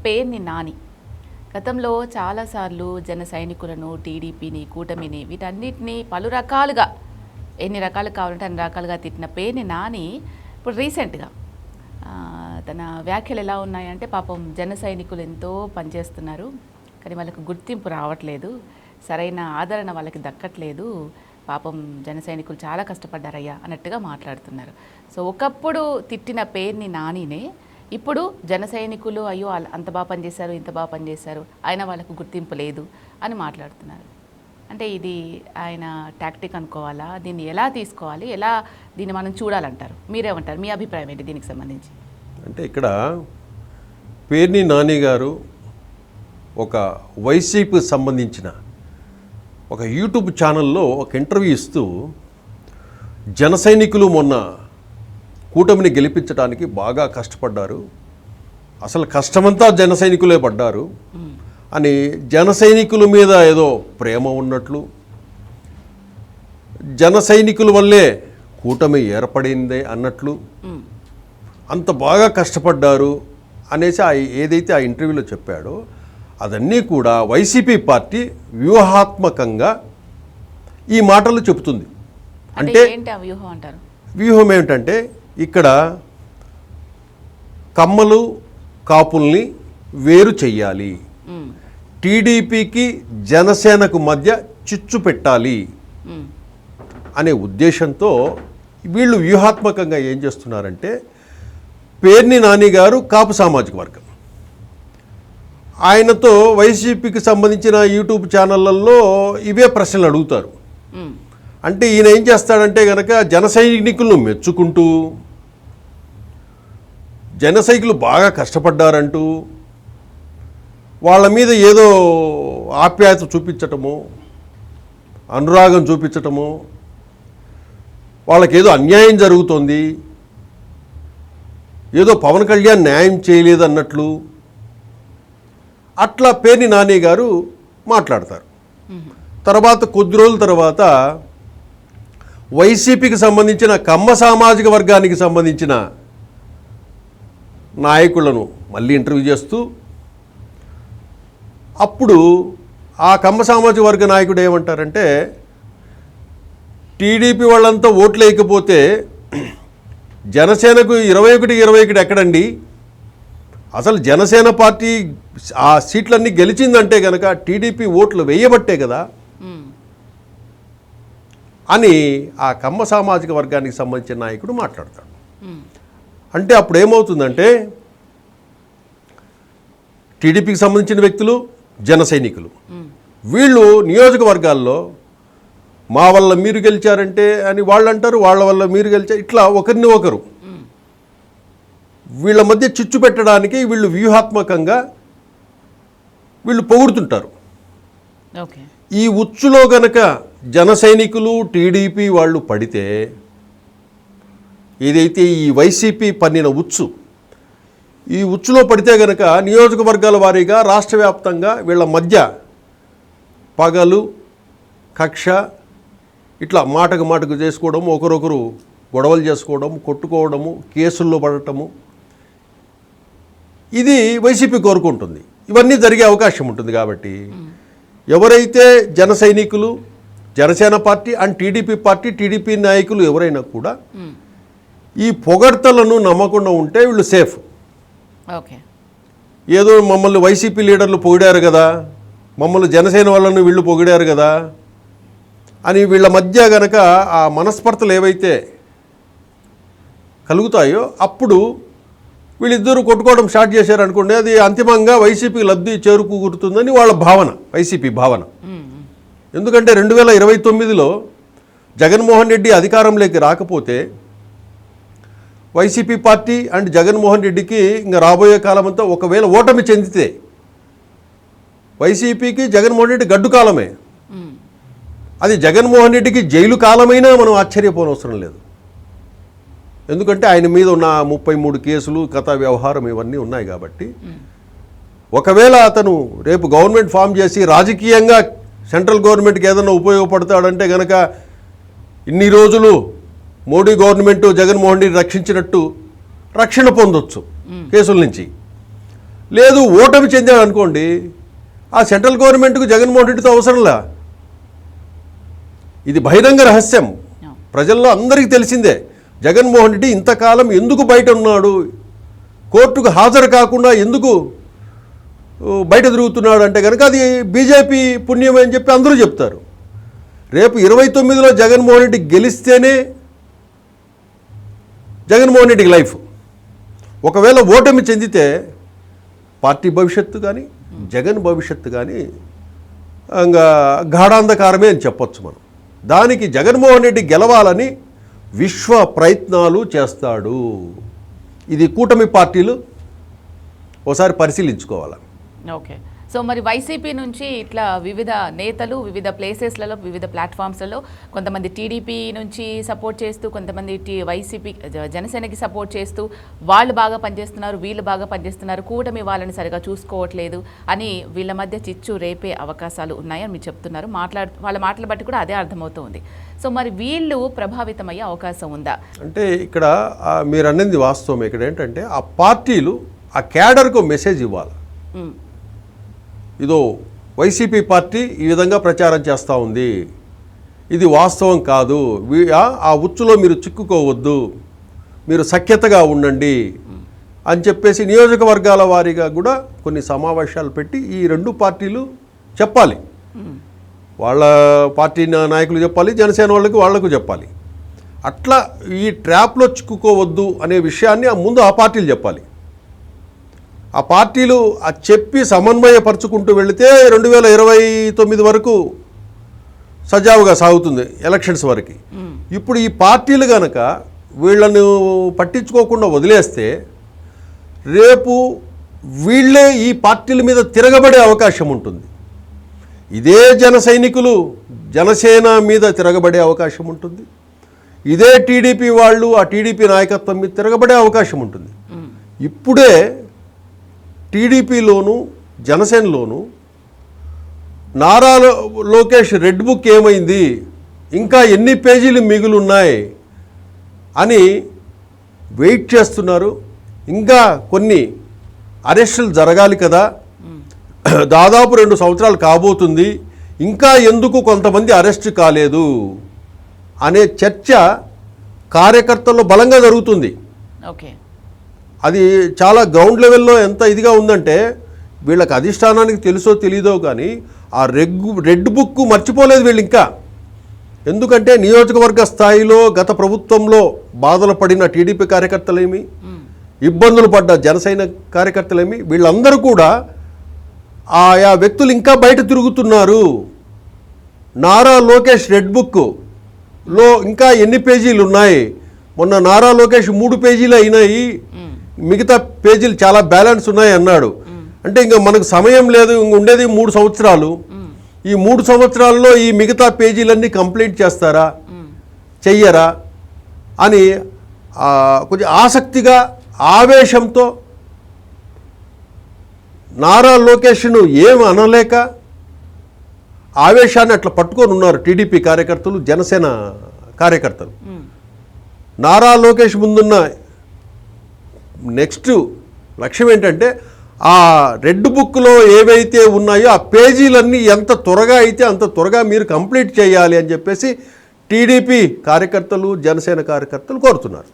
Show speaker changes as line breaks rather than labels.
పేర్ని నాని గతంలో చాలాసార్లు జన సైనికులను, టీడీపీని, కూటమిని వీటన్నిటిని పలు రకాలుగా ఎన్ని రకాలు కావాలంటే అన్ని రకాలుగా తిట్టిన పేర్ని నాని ఇప్పుడు రీసెంట్గా తన వ్యాఖ్యలు ఎలా ఉన్నాయంటే, పాపం జన సైనికులు ఎంతో పనిచేస్తున్నారు కానీ వాళ్ళకు గుర్తింపు రావట్లేదు, సరైన ఆదరణ వాళ్ళకి దక్కట్లేదు, పాపం జన సైనికులు చాలా కష్టపడ్డారయ్యా అన్నట్టుగా మాట్లాడుతున్నారు. సో ఒకప్పుడు తిట్టిన పేర్ని నానినే ఇప్పుడు జన సైనికులు అయ్యో అంత బాగా పనిచేశారు, ఇంత బాగా పనిచేశారు, ఆయన వాళ్ళకు గుర్తింపు లేదు అని మాట్లాడుతున్నారు. అంటే ఇది ఆయన టాక్టిక్ అనుకోవాలా? దీన్ని ఎలా తీసుకోవాలి, ఎలా దీన్ని మనం చూడాలంటారు? మీరేమంటారు? మీ అభిప్రాయం ఏంటి దీనికి సంబంధించి?
అంటే ఇక్కడ పేర్ని నాని గారు ఒక వైసీపీకి సంబంధించిన ఒక యూట్యూబ్ ఛానల్లో ఒక ఇంటర్వ్యూ ఇస్తూ జన సైనికులు మొన్న కూటమిని గెలిపించడానికి బాగా కష్టపడ్డారు, అసలు కష్టమంతా జన సైనికులే పడ్డారు అని, జన సైనికుల మీద ఏదో ప్రేమ ఉన్నట్లు, జన సైనికుల వల్లే కూటమి ఏర్పడిందే అన్నట్లు, అంత బాగా కష్టపడ్డారు అనేసి ఏదైతే ఆ ఇంటర్వ్యూలో చెప్పాడో అదన్నీ కూడా వైసీపీ పార్టీ వ్యూహాత్మకంగా ఈ మాటలు చెబుతుంది. అంటే వ్యూహం ఏమిటంటే, ఇక్కడ కమ్మలు కాపుల్ని వేరు చెయ్యాలి, టీడీపీకి జనసేనకు మధ్య చిచ్చు పెట్టాలి అనే ఉద్దేశంతో వీళ్ళు వ్యూహాత్మకంగా ఏం చేస్తున్నారంటే, పేర్ని నాని గారు కాపు సామాజిక వర్గం, ఆయనతో వైసీపీకి సంబంధించిన యూట్యూబ్ ఛానళ్ళల్లో ఇవే ప్రశ్నలు అడుగుతారు. అంటే ఈయన ఏం చేస్తాడంటే కనుక జన సైనికులను మెచ్చుకుంటూ, జన సైనికులు బాగా కష్టపడ్డారంటూ వాళ్ళ మీద ఏదో ఆప్యాయత చూపించటము, అనురాగం చూపించటము, వాళ్ళకేదో అన్యాయం జరుగుతోంది, ఏదో పవన్ కళ్యాణ్ న్యాయం చేయలేదన్నట్లు అట్లా పేర్ని నాని గారు మాట్లాడతారు. తర్వాత కొద్ది రోజుల తర్వాత వైసీపీకి సంబంధించిన కమ్మ సామాజిక వర్గానికి సంబంధించిన నాయకులను మళ్ళీ ఇంటర్వ్యూ చేస్తూ, అప్పుడు ఆ కమ్మ సామాజిక వర్గ నాయకుడు ఏమంటారంటే, టీడీపీ వాళ్ళంతా ఓట్లు వేయకపోతే జనసేనకు 21 ఎక్కడండి, అసలు జనసేన పార్టీ ఆ సీట్లన్నీ గెలిచిందంటే కనుక టీడీపీ ఓట్లు వేయబట్టే కదా అని ఆ కమ్మ సామాజిక వర్గానికి సంబంధించిన నాయకుడు మాట్లాడతాడు. అంటే అప్పుడు ఏమవుతుందంటే, టీడీపీకి సంబంధించిన వ్యక్తులు, జన సైనికులు, వీళ్ళు నియోజకవర్గాల్లో మా వల్ల మీరు గెలిచారంటే అని వాళ్ళు అంటారు, వాళ్ళ వల్ల మీరు గెలిచారు, ఇట్లా ఒకరిని ఒకరు వీళ్ళ మధ్య చిచ్చు పెట్టడానికి వీళ్ళు వ్యూహాత్మకంగా వీళ్ళు పొగుడుతుంటారు. ఈ ఉచ్చులో గనక జన సైనికులు, టీడీపీ వాళ్ళు పడితే, ఏదైతే ఈ వైసీపీ పన్నిన ఉచ్చు, ఈ ఉచ్చులో పడితే గనక నియోజకవర్గాల వారీగా రాష్ట్ర వ్యాప్తంగా వీళ్ళ మధ్య పగలు, కక్ష, ఇట్లా మాటకు చేసుకోవడము, ఒకరొకరు గొడవలు చేసుకోవడము, కొట్టుకోవడము, కేసుల్లో పడటము, ఇది వైసీపీ కోరుకుంటుంది. ఇవన్నీ జరిగే అవకాశం ఉంటుంది. కాబట్టి ఎవరైతే జన సైనికులు, జనసేన పార్టీ అండ్ టీడీపీ నాయకులు ఎవరైనా కూడా ఈ పొగడ్తలను నమ్మకుండా ఉంటే వీళ్ళు సేఫ్. ఏదో మమ్మల్ని వైసీపీ లీడర్లు పొగిడారు కదా, మమ్మల్ని జనసేన వాళ్ళను వీళ్ళు పొగిడారు కదా అని వీళ్ళ మధ్య గనక ఆ మనస్పర్ధలు ఏవైతే కలుగుతాయో అప్పుడు వీళ్ళిద్దరూ కొట్టుకోవడం స్టార్ట్ చేశారనుకోండి, అది అంతిమంగా వైసీపీకి లబ్ధి చేరుకూరుతుందని వాళ్ళ భావన, వైసీపీ భావన. ఎందుకంటే 2029లో జగన్మోహన్ రెడ్డి అధికారంలోకి రాకపోతే వైసీపీ పార్టీ అండ్ జగన్మోహన్ రెడ్డికి ఇంకా రాబోయే కాలం అంతా ఒకవేళ ఓటమి చెందితే వైసీపీకి జగన్మోహన్ రెడ్డి గడ్డు కాలమే, అది జగన్మోహన్ రెడ్డికి జైలు కాలమైనా మనం ఆశ్చర్యపోనవసరం లేదు. ఎందుకంటే ఆయన మీద ఉన్న 33 కేసులు, కథా వ్యవహారం ఇవన్నీ ఉన్నాయి. కాబట్టి ఒకవేళ అతను రేపు గవర్నమెంట్ ఫామ్ చేసి రాజకీయంగా సెంట్రల్ గవర్నమెంట్కి ఏదైనా ఉపయోగపడతాడంటే కనుక ఇన్ని రోజులు మోడీ గవర్నమెంట్ జగన్మోహన్ రెడ్డి రక్షించినట్టు రక్షణ పొందొచ్చు కేసుల నుంచి. లేదు ఓటమి చెందాడు అనుకోండి, ఆ సెంట్రల్ గవర్నమెంట్కు జగన్మోహన్ రెడ్డితో అవసరంలా. ఇది బహిరంగ రహస్యం, ప్రజల్లో అందరికీ తెలిసిందే. జగన్మోహన్ రెడ్డి ఇంతకాలం ఎందుకు బయట ఉన్నాడు, కోర్టుకు హాజరు కాకుండా ఎందుకు బయట తిరుగుతున్నాడు అంటే కనుక అది బీజేపీ పుణ్యం అని చెప్పి అందరూ చెప్తారు. రేపు 29లో జగన్మోహన్ రెడ్డి గెలిస్తేనే జగన్మోహన్ రెడ్డికి లైఫ్. ఒకవేళ ఓటమి చెందితే పార్టీ భవిష్యత్తు కానీ జగన్ భవిష్యత్తు కానీ ఇంకా గాఢాంధకారమే అని చెప్పొచ్చు మనం. దానికి జగన్మోహన్ రెడ్డి గెలవాలని విశ్వ ప్రయత్నాలు చేస్తాడు. ఇది కూటమి పార్టీలు ఒకసారి పరిశీలించుకోవాలి.
ఓకే, సో మరి వైసీపీ నుంచి ఇట్లా వివిధ నేతలు వివిధ ప్లేసెస్లలో వివిధ ప్లాట్ఫామ్స్లలో కొంతమంది టీడీపీ నుంచి సపోర్ట్ చేస్తూ, కొంతమంది వైసీపీ జనసేనకి సపోర్ట్ చేస్తూ వాళ్ళు బాగా పనిచేస్తున్నారు, వీళ్ళు బాగా పనిచేస్తున్నారు, కూటమి వాళ్ళని సరిగా చూసుకోవట్లేదు అని వీళ్ళ మధ్య చిచ్చు రేపే అవకాశాలు ఉన్నాయని మీరు చెప్తున్నారు. వాళ్ళ మాటలు బట్టి కూడా అదే అర్థమవుతుంది. సో మరి వీళ్ళు ప్రభావితమయ్యే అవకాశం ఉందా
అంటే ఇక్కడ మీరు అన్నది వాస్తవం. ఇక్కడ ఏంటంటే ఆ పార్టీలు ఆ క్యాడర్కు మెసేజ్ ఇవ్వాలి. ఇదో వైసీపీ పార్టీ ఈ విధంగా ప్రచారం చేస్తూ ఉంది, ఇది వాస్తవం కాదు, ఆ ఉచ్చులో మీరు చిక్కుకోవద్దు, మీరు సఖ్యతగా ఉండండి అని చెప్పేసి నియోజకవర్గాల వారీగా కూడా కొన్ని సమావేశాలు పెట్టి ఈ రెండు పార్టీలు చెప్పాలి. వాళ్ళ పార్టీ నాయకులు చెప్పాలి, జనసేన వాళ్ళకు చెప్పాలి. అట్లా ఈ ట్రాప్లో చిక్కుకోవద్దు అనే విషయాన్ని ముందు ఆ పార్టీలు చెప్పాలి. ఆ పార్టీలు చెప్పి సమన్వయపరుచుకుంటూ వెళితే 2029 వరకు సజావుగా సాగుతుంది, ఎలక్షన్స్ వరకు. ఇప్పుడు ఈ పార్టీలు కనుక వీళ్ళను పట్టించుకోకుండా వదిలేస్తే రేపు వీళ్ళే ఈ పార్టీల మీద తిరగబడే అవకాశం ఉంటుంది. ఇదే జన సైనికులు జనసేన మీద తిరగబడే అవకాశం ఉంటుంది, ఇదే టీడీపీ వాళ్ళు ఆ టీడీపీ నాయకత్వం మీద తిరగబడే అవకాశం ఉంటుంది. ఇప్పుడే టీడీపీలోను జనసేనలోను నారా లోకేష్ రెడ్ బుక్ ఏమైంది, ఇంకా ఎన్ని పేజీలు మిగులున్నాయి అని వెయిట్ చేస్తున్నారు. ఇంకా కొన్ని అరెస్టులు జరగాలి కదా, దాదాపు 2 సంవత్సరాలు కాబోతుంది, ఇంకా ఎందుకు కొంతమంది అరెస్ట్ కాలేదు అనే చర్చ కార్యకర్తల్లో బలంగా జరుగుతుంది.
ఓకే,
అది చాలా గ్రౌండ్ లెవెల్లో ఎంత ఇదిగా ఉందంటే వీళ్ళకి అధిష్టానానికి తెలుసో తెలీదో కానీ ఆ రెడ్ బుక్ మర్చిపోలేదు వీళ్ళు ఇంకా. ఎందుకంటే నియోజకవర్గ స్థాయిలో గత ప్రభుత్వంలో బాధలు పడిన టీడీపీ కార్యకర్తలేమి, ఇబ్బందులు పడ్డ జనసేన కార్యకర్తలేమి, వీళ్ళందరూ కూడా ఆయా వ్యక్తులు ఇంకా బయట తిరుగుతున్నారు. నారా లోకేష్ రెడ్ బుక్లో ఇంకా ఎన్ని పేజీలు ఉన్నాయి, మొన్న నారా లోకేష్ 3 పేజీలు అయినాయి, మిగతా పేజీలు చాలా బ్యాలెన్స్ ఉన్నాయి అన్నాడు. అంటే ఇంకా మనకు సమయం లేదు, ఇంక ఉండేది 3 సంవత్సరాలు. ఈ 3 సంవత్సరాల్లో ఈ మిగతా పేజీలన్నీ కంప్లీట్ చేస్తారా చెయ్యరా అని కొంచెం ఆసక్తిగా ఆవేశంతో నారా లోకేష్ను ఏం అనలేక ఆవేశాన్ని అట్లా పట్టుకొని ఉన్నారు టీడీపీ కార్యకర్తలు జనసేన కార్యకర్తలు. నారా లోకేష్ ముందున్న నెక్స్ట్ లక్ష్యం ఏంటంటే ఆ రెడ్ బుక్లో ఏవైతే ఉన్నాయో ఆ పేజీలన్నీ ఎంత త్వరగా అయితే అంత త్వరగా మీరు కంప్లీట్ చేయాలి అని చెప్పేసి టీడీపీ కార్యకర్తలు జనసేన కార్యకర్తలు కోరుతున్నారు.